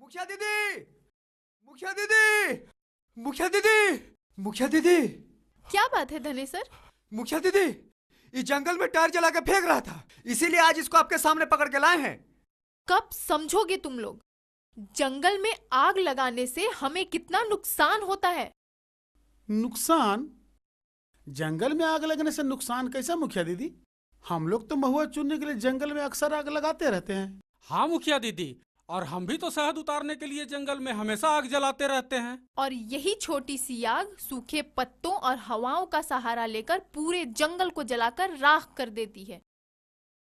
मुखिया दीदी, मुखिया दीदी, मुखिया दीदी, मुखिया दीदी। क्या बात है धनी सर? मुखिया दीदी, इस जंगल में टायर जला के फेंक रहा था, इसीलिए आज इसको आपके सामने पकड़ के लाए हैं। कब समझोगे तुम लोग? जंगल में आग लगाने से हमें कितना नुकसान होता है। नुकसान? जंगल में आग लगने से नुकसान कैसा मुखिया दीदी? हम लोग तो महुआ चुनने के लिए जंगल में अक्सर आग लगाते रहते हैं। हाँ मुखिया दीदी, और हम भी तो शहद उतारने के लिए जंगल में हमेशा आग जलाते रहते हैं। और यही छोटी सी आग सूखे पत्तों और हवाओं का सहारा लेकर पूरे जंगल को जलाकर राख कर देती है।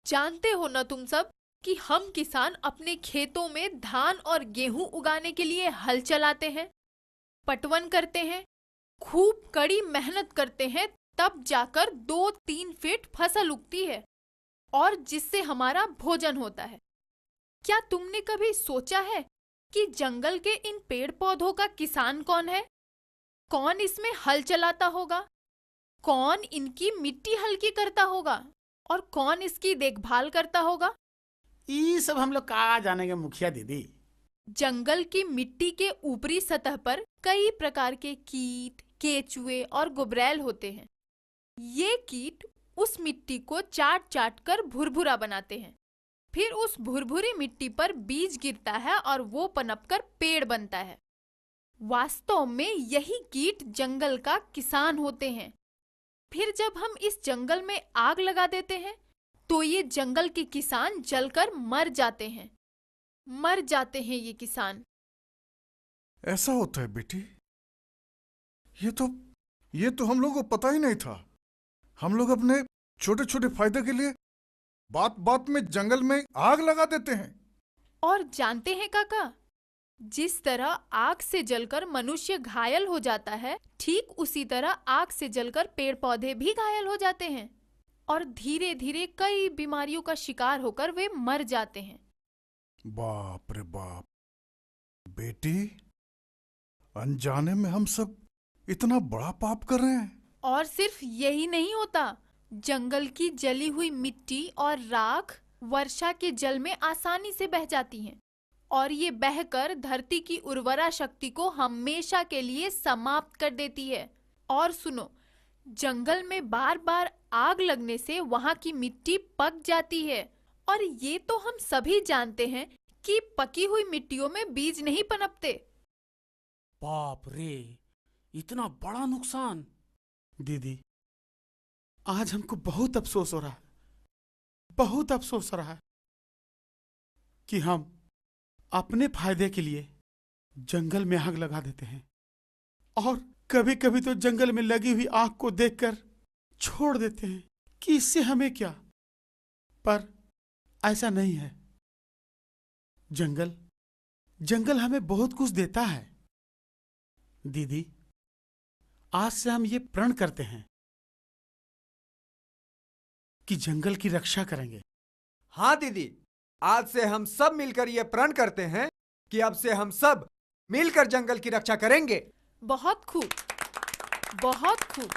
जानते हो ना तुम सब कि हम किसान अपने खेतों में धान और गेहूं उगाने के लिए हल चलाते हैं, पटवन करते हैं, खूब कड़ी मेहनत करते हैं, तब जाकर 2-3 फीट फसल उगती है और जिससे हमारा भोजन होता है। क्या तुमने कभी सोचा है कि जंगल के इन पेड़ पौधों का किसान कौन है? कौन इसमें हल चलाता होगा? कौन इनकी मिट्टी हल्की करता होगा? और कौन इसकी देखभाल करता होगा? ये सब हम लोग कहाँ जानेंगे मुखिया दीदी। जंगल की मिट्टी के ऊपरी सतह पर कई प्रकार के कीट, केचुए और गुबरैल होते हैं। ये कीट उस मिट्टी को चाट चाट कर भुरभुरा बनाते हैं। फिर उस भुरभुरी मिट्टी पर बीज गिरता है और वो पनपकर पेड़ बनता है। वास्तव में यही कीट जंगल का किसान होते हैं। फिर जब हम इस जंगल में आग लगा देते हैं तो ये जंगल के किसान जलकर मर जाते हैं। मर जाते हैं ये किसान। ऐसा होता है बेटी? ये तो हम लोगों को पता ही नहीं था। हम लोग अपने छोटे छोटे फायदे के लिए बात बात में जंगल में आग लगा देते हैं। और जानते हैं काका, जिस तरह आग से जलकर मनुष्य घायल हो जाता है, ठीक उसी तरह आग से जलकर पेड़ पौधे भी घायल हो जाते हैं और धीरे धीरे कई बीमारियों का शिकार होकर वे मर जाते हैं। बाप रे बाप बेटी, अनजाने में हम सब इतना बड़ा पाप कर रहे हैं। और सिर्फ यही नहीं होता, जंगल की जली हुई मिट्टी और राख वर्षा के जल में आसानी से बह जाती हैं और ये बहकर धरती की उर्वरा शक्ति को हमेशा के लिए समाप्त कर देती है। और सुनो, जंगल में बार बार आग लगने से वहां की मिट्टी पक जाती है और ये तो हम सभी जानते हैं कि पकी हुई मिट्टियों में बीज नहीं पनपते। बाप रे, इतना बड़ा नुकसान। दीदी, आज हमको बहुत अफसोस हो रहा है, बहुत अफसोस हो रहा है कि हम अपने फायदे के लिए जंगल में आग लगा देते हैं और कभी कभी तो जंगल में लगी हुई आग को देखकर छोड़ देते हैं कि इससे हमें क्या। पर ऐसा नहीं है। जंगल हमें बहुत कुछ देता है। दीदी, आज से हम ये प्रण करते हैं कि जंगल की रक्षा करेंगे। हाँ दीदी, आज से हम सब मिलकर ये प्रण करते हैं कि अब से हम सब मिलकर जंगल की रक्षा करेंगे। बहुत खूब, बहुत खूब।